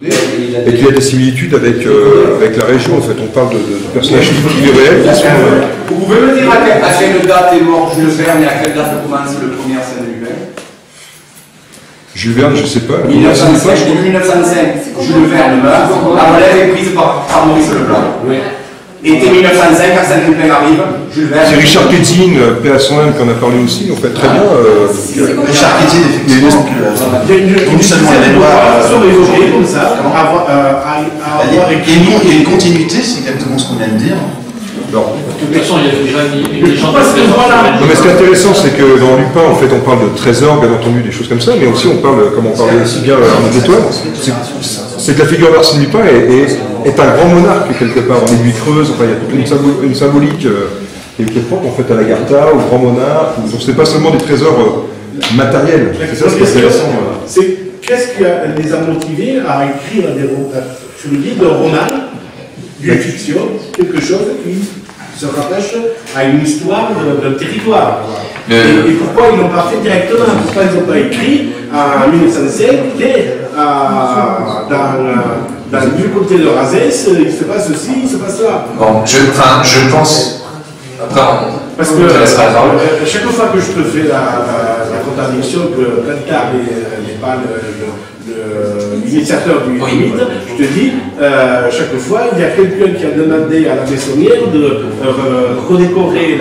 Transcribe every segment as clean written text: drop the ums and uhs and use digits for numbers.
Et qu'il y a des similitudes avec, avec la région. En fait, on parle de personnages fictifs réels qui sont... Vous pouvez me dire à quelle date est mort Jules Verne et à quelle date commence le premier Arsène Lupin? Jules Verne, je ne sais pas. 1905, Jules Verne meurt, la relève est prise par Maurice Leblanc. Oui. Été 1905, Arsène Lupin arrive, Jules Verne... C'est Richard Quetzine, paix à son âme, qui en a parlé aussi, en fait, très bien. Richard Quetzine, effectivement. Il y a une seulement la mémoire sur les objets comme ça, il y a une continuité, c'est exactement ce qu'on vient de dire. Non. Mais ce qui est intéressant, c'est que dans Lupin, en fait, on parle de trésors, bien entendu, des choses comme ça, mais aussi on parle, comme on parlait aussi bien Arnaud Détoile, c'est que la figure d'Arsène Lupin est un grand monarque, quelque part, dans les nuits creuses, enfin, il y a toute une symbolique qui est propre, en fait, à l'Agartha, au grand monarque, donc c'est pas seulement des trésors matériels, c'est ça ce qui est intéressant. C'est qu'est-ce qui les a motivés à écrire sur le livre de Ronald, d'une fiction, quelque chose qui se rattache à une histoire d'un territoire. Et pourquoi ils l'ont pas fait directement? Pourquoi ils n'ont pas écrit en 1905 du côté de Razès, il se passe ceci, il se passe là. Bon, je pense. Parce que chaque fois que je te fais la contradiction que Plantar n'est pas l'initiateur du mythe, je te dis, chaque fois, il y a quelqu'un qui a demandé à la Maissonnière de redécorer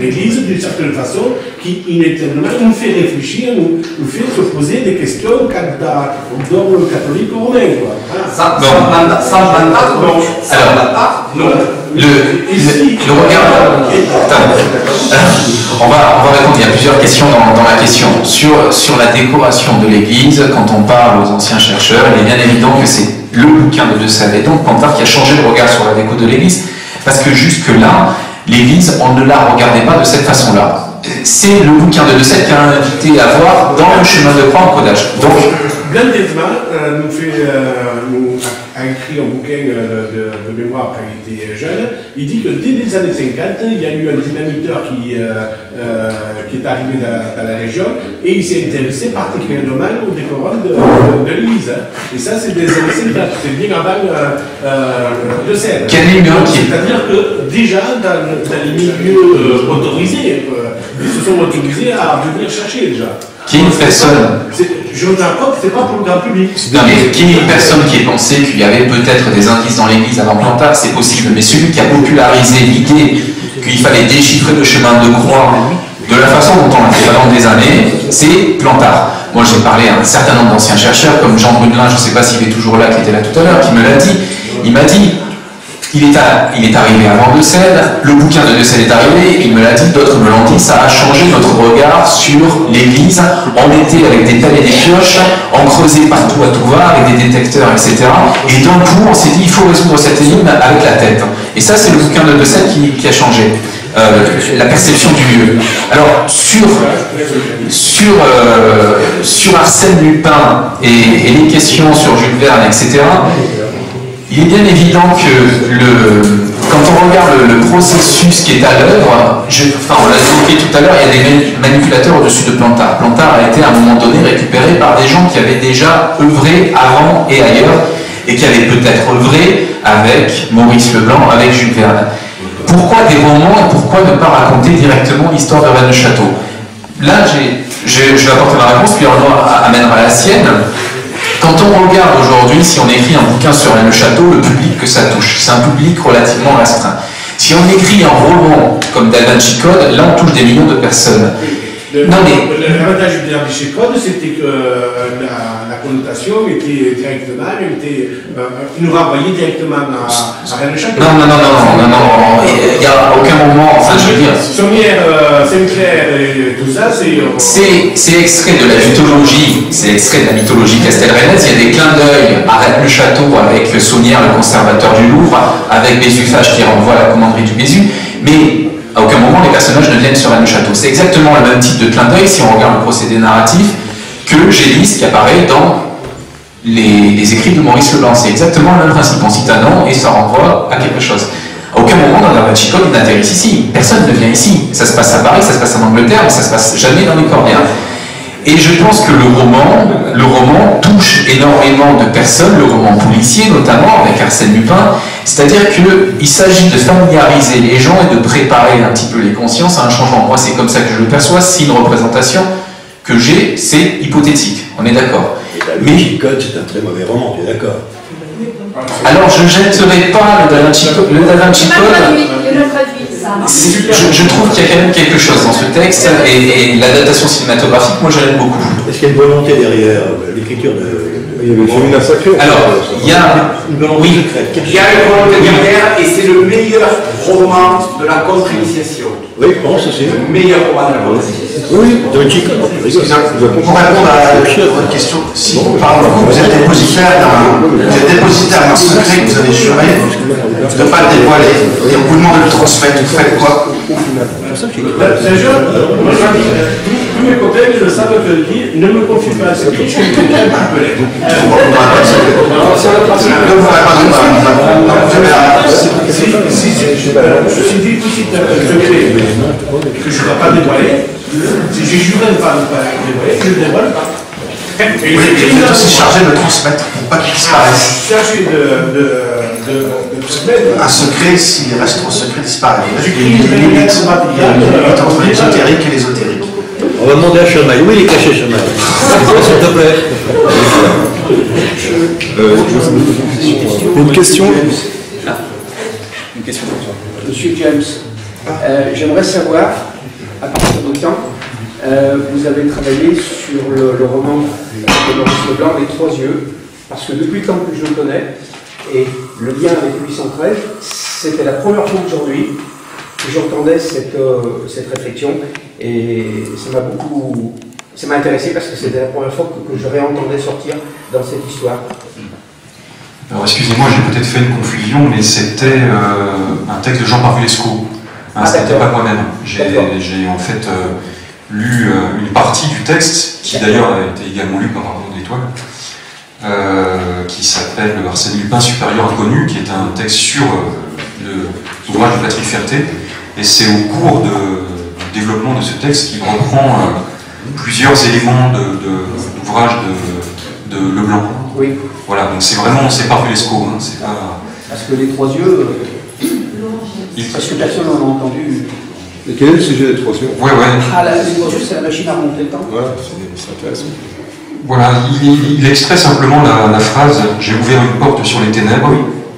l'église d'une certaine façon qui inévitablement nous fait réfléchir, nous fait se poser des questions quant au dogme catholique romain. Sans mandat, non. Le regard. On va répondre. Il y a plusieurs questions dans la question. Sur la décoration de l'église, quand on parle aux anciens chercheurs, il est bien évident que c'est le bouquin de De Sève et donc Plantard qui a changé le regard sur la déco de l'église. Parce que jusque-là, l'église, on ne la regardait pas de cette façon-là. C'est le bouquin de De Sève qui a invité à voir dans le chemin de croix en codage. Donc, Blanc Desmans a écrit un bouquin de mémoire quand il était jeune. Il dit que dès les années 50, il y a eu un dynamiteur qui est arrivé dans la région et il s'est intéressé particulièrement au décorum de l'église. Et ça, c'est des années 50, c'est bien avant De Sève. C'est-à-dire que déjà, dans les milieux autorisés, ils se sont autorisés à venir chercher déjà. Qui est une personne. Je ne raconte, c'est pas pour le grand public. Non, mais qui est une personne qui ait pensé qu'il y avait peut-être des indices dans l'église avant Plantard, c'est possible. Mais celui qui a popularisé l'idée qu'il fallait déchiffrer le chemin de croix de la façon dont on l'a fait pendant des années, c'est Plantard. Moi, j'ai parlé à un certain nombre d'anciens chercheurs, comme Jean Brunelin, je ne sais pas s'il est toujours là, qui était là tout à l'heure, qui me l'a dit. Il m'a dit. Il est arrivé avant De Sève, le bouquin de De Sève est arrivé, il me l'a dit, d'autres me l'ont dit, ça a changé notre regard sur l'église. On était avec des pelles et des pioches, on creusait partout à tout va, avec des détecteurs, etc. Et d'un coup, on s'est dit, il faut résoudre cette énigme avec la tête. Et ça, c'est le bouquin de De Sève qui a changé. La perception du lieu. Alors, sur Arsène Lupin et les questions sur Jules Verne, etc., il est bien évident que quand on regarde le processus qui est à l'œuvre, on l'a évoqué tout à l'heure, il y a des manipulateurs au-dessus de Plantard. Plantard a été à un moment donné récupéré par des gens qui avaient déjà œuvré avant et ailleurs, et qui avaient peut-être œuvré avec Maurice Leblanc, avec Jules Verne. Pourquoi des romans et pourquoi ne pas raconter directement l'histoire de Rennes-le-Château? Là, je vais apporter ma réponse, puis Arnaud amènera la sienne. Quand on regarde aujourd'hui, si on écrit un bouquin sur Rennes-le-Château, le public que ça touche, c'est un public relativement restreint. Si on écrit un roman comme Da Vinci Code, là on touche des millions de personnes. L'avantage du Da Vinci Code, c'était que la connotation était directement, il nous renvoyait directement à Rennes-le-Château. Non, il n'y a aucun moment, enfin je veux dire... Sommière, Saint-Clair et tout ça, c'est extrait de la mythologie, castelrennaise. Il y a des clins d'œil à Rennes-le-Château avec Saunière, le conservateur du Louvre, avec Bézufage qui renvoie à la commanderie du Bézu, mais à aucun moment les personnages ne viennent sur Rennes-le-Château. C'est exactement le même type de clin d'œil si on regarde le procédé narratif que Gélis qui apparaît dans les écrits de Maurice Leblanc. C'est exactement le même principe. On cite un nom et ça renvoie à quelque chose. À aucun moment dans Da Vinci Code il n'atterrisse ici. Personne ne vient ici. Ça se passe à Paris, ça se passe en Angleterre, mais ça se passe jamais dans les Corbières. Et je pense que le roman touche énormément de personnes, le roman policier notamment, avec Arsène Lupin, c'est-à-dire qu'il s'agit de familiariser les gens et de préparer un petit peu les consciences à un changement. Moi, c'est comme ça que je le perçois, c'est une représentation que j'ai, c'est hypothétique, on est d'accord. Mais Chicotte, c'est un très mauvais roman, tu es d'accord? Alors, je ne jetterai pas le Da Vinci Code. Je trouve qu'il y a quand même quelque chose dans ce texte, et l'adaptation cinématographique, moi je l'aime beaucoup. Est-ce qu'il y a une volonté derrière l'écriture de... Il y avait Féminin Sacré. Alors, il y a une volonté secrète. Il y a une volonté derrière, et c'est le meilleur roman de la contre-initiation. Oui, je pense aussi. Le meilleur roman de la contre-initiation. Oui, Da Vinci Code. Pour répondre à votre question, si par exemple vous êtes dépositaire d'un secret que vous avez juré de ne pas le dévoiler, et on vous demande de le transmettre, vous faites quoi? C'est sûr, moi je dis, tous mes copains qui le savent que le dire, ne me confie pas ce que je suis quelqu'un qui peut l'être. Si je dis tout de suite un secret que je ne dois pas dévoiler, si j'ai juré de ne pas le dévoiler, je ne le dévoile pas. Oui, vous êtes aussi chargé de le transmettre pour pas qu'il disparaisse. Chargé de transmettre. Un secret, s'il reste trop secret, disparaît. J'écris Il y a une limite entre l'ésotérique et l'ésotérique. On va demander à Chamaille. Oui, il est caché, Chamaille. S'il te plaît. Une question. Une question pour toi. Monsieur James, j'aimerais savoir, à partir de quand vous avez travaillé sur le roman de Maurice Leblanc, Les Trois Yeux, parce que depuis le temps que je le connais, et le lien avec 813, c'était la première fois aujourd'hui que j'entendais cette réflexion, et ça m'a intéressé parce que c'était la première fois que je réentendais sortir dans cette histoire. Alors excusez-moi, j'ai peut-être fait une confusion, mais c'était un texte de Jean Parvulesco. C'était pas moi-même. J'ai en fait lu une partie du texte, qui d'ailleurs a été également lu par Arnaud d'Étoile, qui s'appelle Arsène Lupin supérieur inconnu, qui est un texte sur l'ouvrage de Patrick Ferté. Et c'est au cours du développement de ce texte qu'il reprend plusieurs éléments d'ouvrage de Leblanc. Oui. Voilà, donc c'est Parvulesco, hein, c'est pas... Parce que Les Trois Yeux, parce que personne n'en a entendu. Et quel est le sujet des Trois Yeux? Ouais. Ah, Les Trois Yeux, c'est la machine à remonter le temps. Voilà, c'est intéressant. Voilà, il extrait simplement la phrase « J'ai ouvert une porte sur les ténèbres,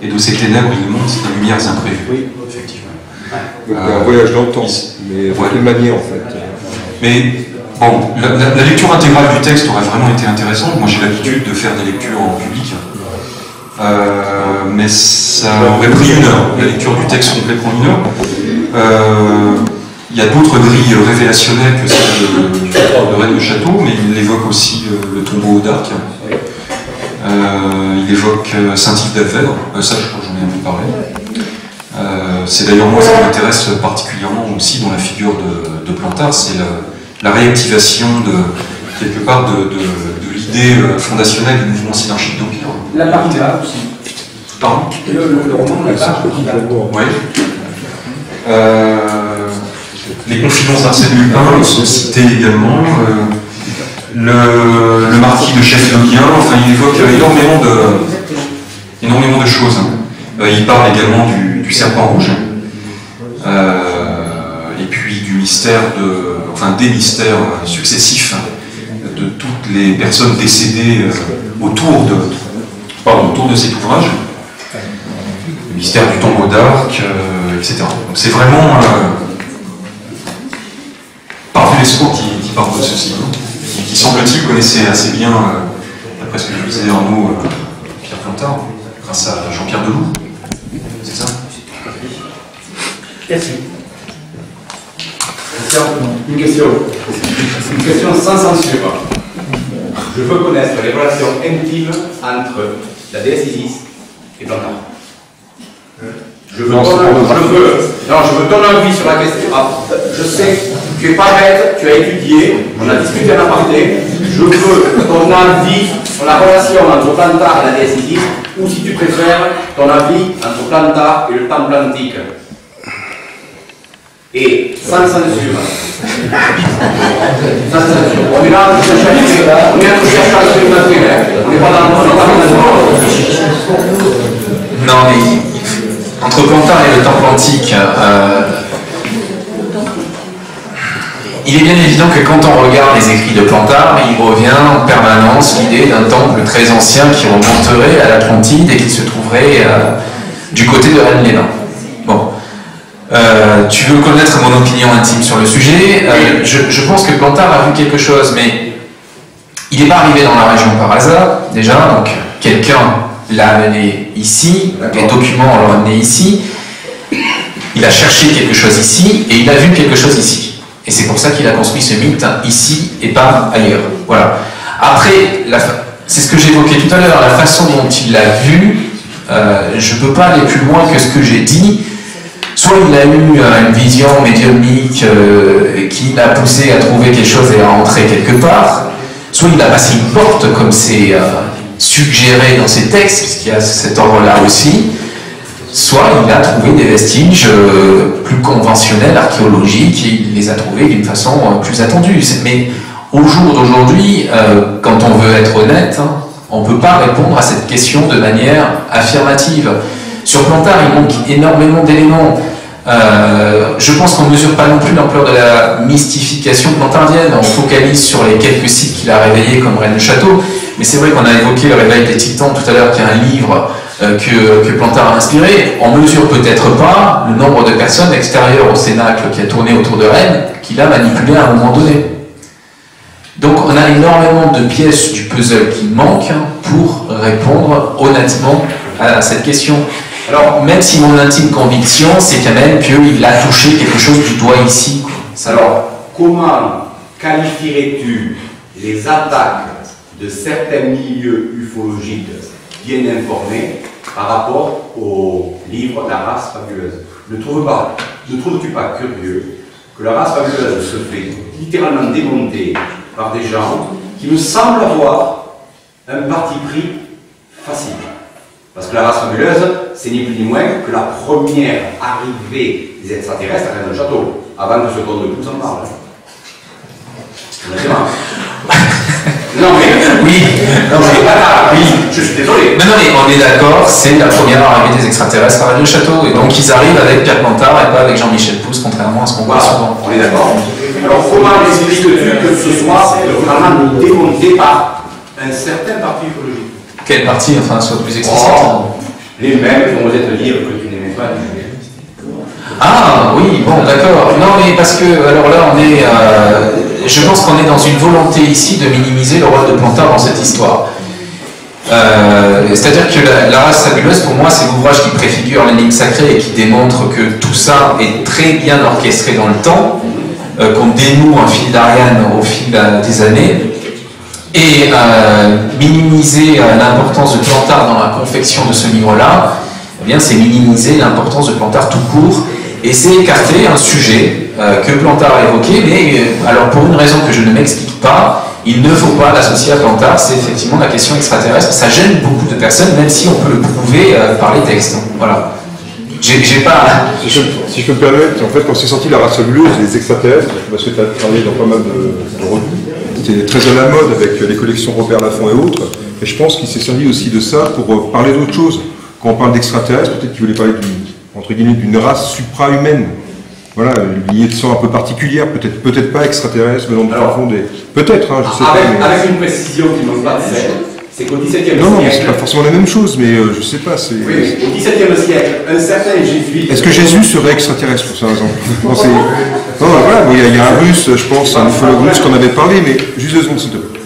et de ces ténèbres il monte des lumières imprévues. » Oui. Effectivement. Donc un voyage dans le temps, mais de quelle manière en fait? Mais bon, la lecture intégrale du texte aurait vraiment été intéressante. Moi j'ai l'habitude de faire des lectures en public. Mais ça aurait pris 1 heure. La lecture du texte complet prend 1 heure. Il y a d'autres grilles révélationnelles que celle de Rennes de Château, mais il évoque aussi le tombeau d'Arc. Il évoque Saint-Yves d'Alvèdre. Ça, je crois que j'en ai un peu parlé. C'est d'ailleurs moi ce qui m'intéresse particulièrement aussi dans la figure de Plantard, c'est la réactivation quelque part de l'idée fondationnelle du mouvement synarchique d'Empire. La Parida aussi. Pardon? Le roman La Parida. Oui. Les confidences d'Arsène Lupin sont citées également. Le marquis de Chef-Logien, enfin il évoque énormément de choses. Il parle également du serpent rouge. Et puis du mystère des mystères successifs de toutes les personnes décédées autour de cet ouvrage. Le mystère du tombeau d'Arc, etc. Donc c'est vraiment Parvulesco qui parle de ceci, qui semble-t-il connaissait assez bien, d'après ce que je disais Arnaud, Pierre Plantard, grâce à Jean-Pierre Deloup. C'est ça? Merci. Une question sans censure. Je veux connaître les relations intimes entre la déesse Isis et Plantard. Je veux ton avis sur la question. Je sais, tu es pas bête, tu as étudié, on a discuté en aparté. Je veux ton avis sur la relation entre Plantard et la déesse Isis, ou si tu préfères, ton avis entre Plantard et le temple antique. Et sans censure. On est là, on est à chercher à se mettre. On n'est pas dans Non, mais entre Plantard et le temple antique, il est bien évident que quand on regarde les écrits de Plantard, il revient en permanence l'idée d'un temple très ancien qui remonterait à l'Atlantide et qui se trouverait du côté de Rennes-les-Bains. Bon. Tu veux connaître mon opinion intime sur le sujet. Je pense que Plantard a vu quelque chose, mais il n'est pas arrivé dans la région par hasard, déjà, donc quelqu'un l'a amené ici, les documents l'ont amené ici, il a cherché quelque chose ici, et il a vu quelque chose ici. Et c'est pour ça qu'il a construit ce mythe ici et pas ailleurs. Voilà. Après, c'est ce que j'évoquais tout à l'heure, la façon dont il l'a vu, je ne peux pas aller plus loin que ce que j'ai dit. Soit il a eu une vision médiumnique qui l'a poussé à trouver quelque chose et à entrer quelque part, soit il a passé une porte comme c'est suggéré dans ses textes, puisqu'il y a cet ordre-là aussi, soit il a trouvé des vestiges plus conventionnels, archéologiques, et il les a trouvés d'une façon plus attendue. Mais au jour d'aujourd'hui, quand on veut être honnête, on ne peut pas répondre à cette question de manière affirmative. Sur Plantard, il manque énormément d'éléments. Je pense qu'on ne mesure pas non plus l'ampleur de la mystification plantardienne. On focalise sur les quelques sites qu'il a réveillés comme Rennes-le-Château, mais c'est vrai qu'on a évoqué le réveil des Titans tout à l'heure, qui est un livre que Plantard a inspiré. On ne mesure peut-être pas le nombre de personnes extérieures au Cénacle qui a tourné autour de Rennes, qu'il a manipulé à un moment donné. Donc on a énormément de pièces du puzzle qui manquent pour répondre honnêtement à cette question. Alors, même si mon intime conviction, c'est quand même qu'il a touché quelque chose du doigt ici. Alors, comment qualifierais-tu les attaques de certains milieux ufologiques bien informés par rapport au livre La race fabuleuse? Ne trouves-tu pas curieux que la race fabuleuse se fait littéralement démonter par des gens qui me semblent avoir un parti pris facile? Parce que la race fabuleuse, c'est ni plus ni moins que la première arrivée des extraterrestres à Rennes-le-Château, avant que ce tour de pouce en parle. Non mais... Oui, oui, je suis désolé. Non mais on est d'accord, c'est la première arrivée des extraterrestres à Rennes-le-Château, et donc ils arrivent avec Pierre Plantard et pas avec Jean-Michel Pousse, contrairement à ce qu'on voit souvent. On est d'accord. Alors comment expliques-tu que ce soit vraiment démonté par un certain parti ufologique? Quelle partie, enfin, soit plus explicite? Les mêmes qui vont te dire que tu n'aimais pas. Ah oui, bon, d'accord. Non, mais parce que, alors là, on est... je pense qu'on est dans une volonté ici de minimiser le rôle de Plantard dans cette histoire. C'est-à-dire que la race fabuleuse, pour moi, c'est l'ouvrage qui préfigure l'énigme sacrée et qui démontre que tout ça est très bien orchestré dans le temps, qu'on dénoue un fil d'Ariane au fil des années. Et minimiser l'importance de Plantard dans la confection de ce livre-là, eh bien, c'est minimiser l'importance de Plantard tout court, et c'est écarter un sujet que Plantard a évoqué, mais alors pour une raison que je ne m'explique pas, il ne faut pas l'associer à Plantard, c'est effectivement la question extraterrestre. Ça gêne beaucoup de personnes, même si on peut le prouver par les textes. Voilà. J'ai pas... Si je peux me permettre, en fait, quand c'est sorti La race fabuleuse, les extraterrestres, parce que tu as travaillé dans pas mal de revues, c'était très à la mode avec les collections Robert Laffont et autres, et je pense qu'il s'est servi aussi de ça pour parler d'autre chose. Quand on parle d'extraterrestres, peut-être qu'il voulait parler entre guillemets d'une race supra-humaine. Voilà, une lignée de sang un peu particulière, peut-être pas extraterrestre, mais dans le fond des... Peut-être, hein, je sais pas. Mais... Avec une précision qui ne manque pas de celle, c'est qu'au XVIIe siècle... Non, mais c'est pas forcément la même chose, mais je sais pas, c'est... Oui, au XVIIe siècle, un certain jésuite... Est-ce que Jésus serait extraterrestre, par exemple? Non, voilà, il y a un russe, je pense, un ufologue russe qu'on avait parlé, mais juste 2 secondes, s'il te plaît.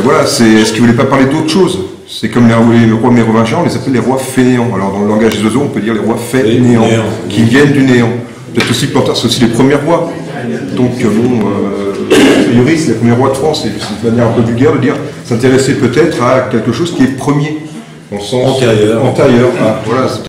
Voilà, est-ce qu'il voulait pas parler d'autre chose? C'est comme les rois mérovingiens, on les appelle les rois fainéants. Alors dans le langage des oiseaux, on peut dire les rois fainéants, qui viennent du néant. Peut-être aussi Plantard, c'est aussi les premiers rois. Donc bon, a priori, c'est les premiers rois de France. C'est une manière un peu vulgaire de dire s'intéresser peut-être à quelque chose qui est premier. On sent antérieur. Voilà, c'est